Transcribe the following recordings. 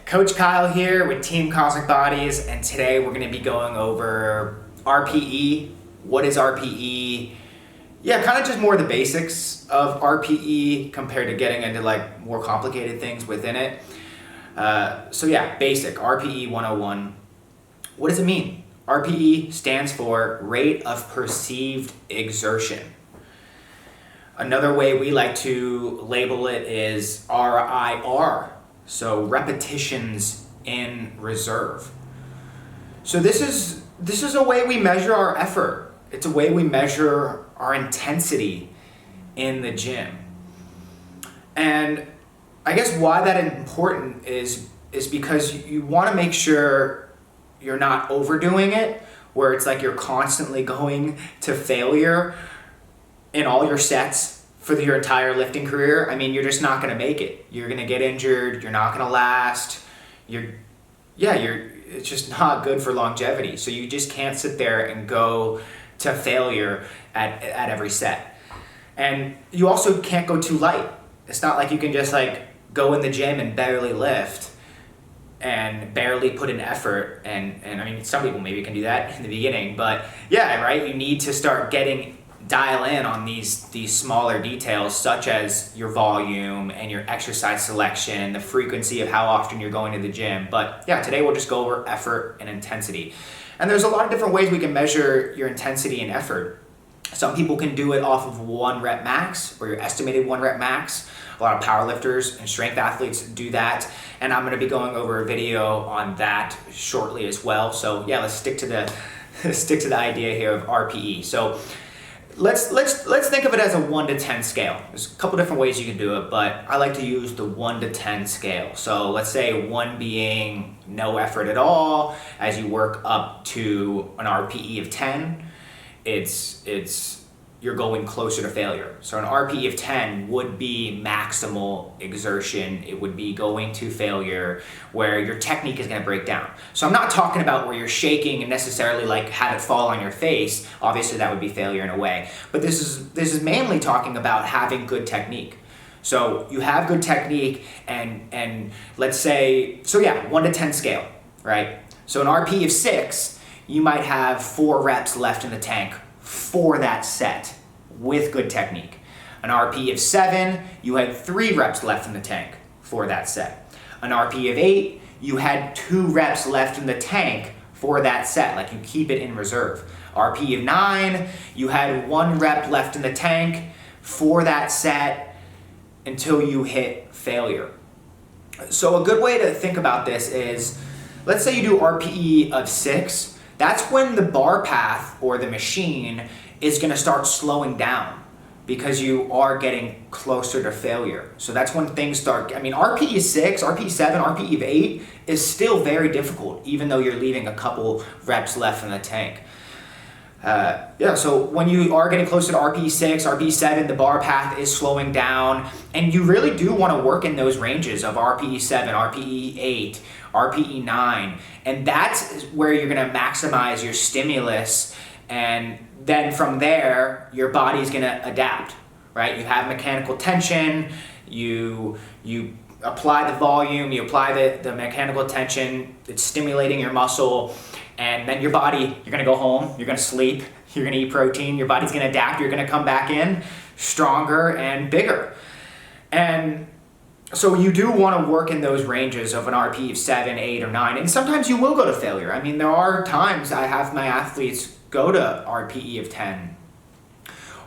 Coach Kyle here with Team Cosmic Bodies, and today we're going to be going over RPE. What is RPE? Yeah, kind of just more the basics of RPE compared to getting into like more complicated things within it. So yeah, basic, RPE 101. What does it mean? RPE stands for rate of perceived exertion. Another way we like to label it is RIR. So repetitions in reserve. So this is a way we measure our effort. It's a way we measure our intensity in the gym. And I guess why that is important is because you want to make sure you're not overdoing it, where it's like you're constantly going to failure in all your sets for your entire lifting career. I mean, you're just not going to make it. You're going to get injured. You're not going to last. It's just not good for longevity. So you just can't sit there and go to failure at every set. And you also can't go too light. It's not like you can just like go in the gym and barely lift and barely put in effort. And I mean, some people maybe can do that in the beginning, but yeah, right? You need to start dial in on these smaller details, such as your volume and your exercise selection, the frequency of how often you're going to the gym. But yeah, today we'll just go over effort and intensity. And there's a lot of different ways we can measure your intensity and effort. Some people can do it off of 1 rep max or your estimated 1 rep max. A lot of powerlifters and strength athletes do that. And I'm going to be going over a video on that shortly as well. So yeah, let's stick to the idea here of RPE. So let's think of it as a 1 to 10 scale. There's a couple different ways you can do it, but I like to use the 1 to 10 scale. So let's say 1 being no effort at all. As you work up to an RPE of 10, you're going closer to failure. So an RPE of 10 would be maximal exertion. It would be going to failure where your technique is going to break down. So I'm not talking about where you're shaking and necessarily like have it fall on your face. Obviously that would be failure in a way. But this is mainly talking about having good technique. So you have good technique and let's say, so yeah, 1 to 10 scale, right? So an RPE of 6, you might have 4 reps left in the tank for that set with good technique. An RPE of 7, you had 3 reps left in the tank for that set. An RPE of 8, you had 2 reps left in the tank for that set, like you keep it in reserve. RPE of 9, you had 1 rep left in the tank for that set until you hit failure. So a good way to think about this is, let's say you do RPE of 6, that's when the bar path or the machine is going to start slowing down because you are getting closer to failure. So that's when things start. I mean, RPE of 6, RPE 7, RPE of 8 is still very difficult, even though you're leaving a couple reps left in the tank. So when you are getting closer to RPE 6, RPE 7, the bar path is slowing down, and you really do want to work in those ranges of RPE 7, RPE 8, RPE 9, and that's where you're going to maximize your stimulus, and then from there, your body's going to adapt, right? You have mechanical tension, you apply the volume, you apply the mechanical tension, it's stimulating your muscle, and then your body, you're going to go home, you're going to sleep, you're going to eat protein, your body's going to adapt, you're going to come back in stronger and bigger. And so you do want to work in those ranges of an RPE of 7, 8, or 9, and sometimes you will go to failure. I mean, there are times I have my athletes go to RPE of 10,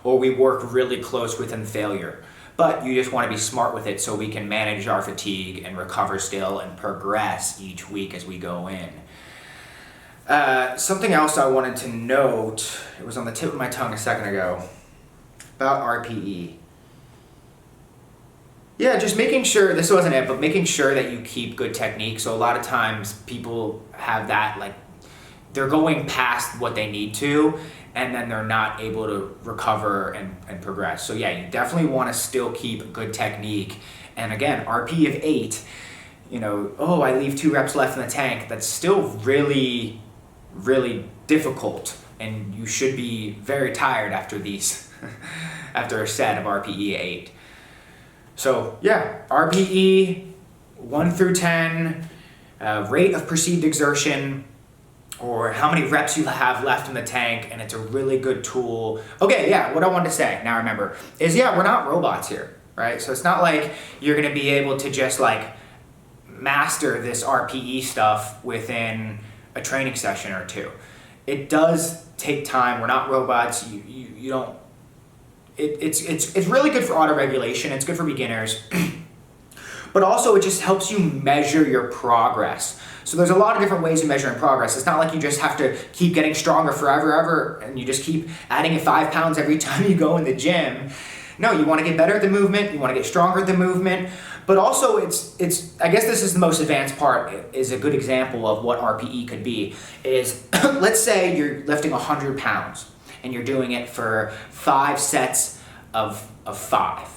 or we work really close within failure. But you just want to be smart with it so we can manage our fatigue and recover still and progress each week as we go in. Something else I wanted to note, it was on the tip of my tongue a second ago, about RPE. Yeah, just making sure, this wasn't it, but making sure that you keep good technique. So a lot of times people have that, like, they're going past what they need to, and then they're not able to recover and progress. So yeah, you definitely want to still keep good technique. And again, RPE of 8, I leave 2 reps left in the tank. That's still really, really difficult, and you should be very tired after after a set of RPE 8. So yeah, RPE 1 through 10, rate of perceived exertion, or how many reps you have left in the tank, and it's a really good tool. Okay, yeah, what I wanted to say, now I remember, is yeah, we're not robots here, right? So it's not like you're gonna be able to just like master this RPE stuff within a training session or two. It does take time. We're not robots. You don't, it's really good for auto-regulation. It's good for beginners. But also it just helps you measure your progress. So there's a lot of different ways of measuring progress. It's not like you just have to keep getting stronger forever, ever, and you just keep adding 5 pounds every time you go in the gym. No, you want to get better at the movement, you want to get stronger at the movement, but also it's I guess this is the most advanced part, is a good example of what RPE could be, is let's say you're lifting 100 pounds and you're doing it for 5 sets of 5.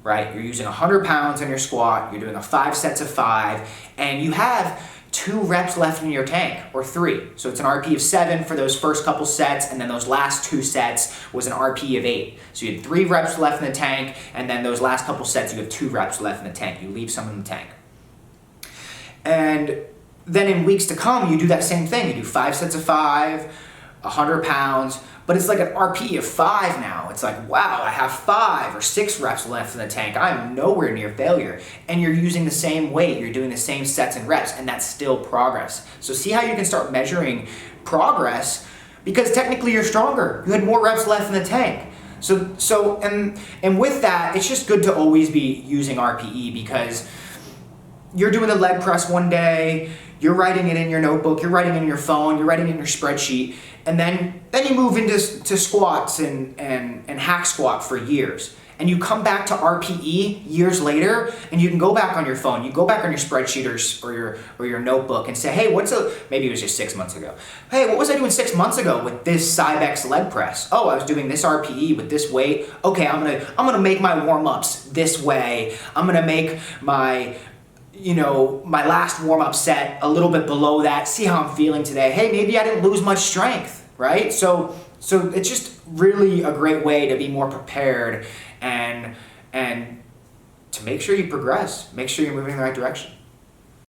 Right? You're using 100 pounds on your squat, you're doing 5 sets of 5, and you have 2 reps left in your tank, or 3. So it's an RPE of 7 for those first couple sets, and then those last 2 sets was an RPE of 8. So you had 3 reps left in the tank, and then those last couple sets you have 2 reps left in the tank. You leave some in the tank. And then in weeks to come, you do that same thing. You do 5 sets of 5, 100 pounds, but it's like an RPE of 5 now. It's like, wow, I have 5 or 6 reps left in the tank. I'm nowhere near failure. And you're using the same weight, you're doing the same sets and reps, and that's still progress. So see how you can start measuring progress, because technically you're stronger. You had more reps left in the tank. And with that, it's just good to always be using RPE, because you're doing the leg press one day, you're writing it in your notebook, you're writing it in your phone, you're writing it in your spreadsheet, and then you move into squats and hack squat for years. And you come back to RPE years later, and you can go back on your phone, you go back on your spreadsheet or your notebook and say, hey, maybe it was just 6 months ago. Hey, what was I doing 6 months ago with this Cybex leg press? Oh, I was doing this RPE with this weight. Okay, I'm gonna make my warm-ups this way. I'm gonna make my last warm-up set a little bit below that, see how I'm feeling today. Hey, maybe I didn't lose much strength, right? So it's just really a great way to be more prepared and to make sure you progress, make sure you're moving in the right direction.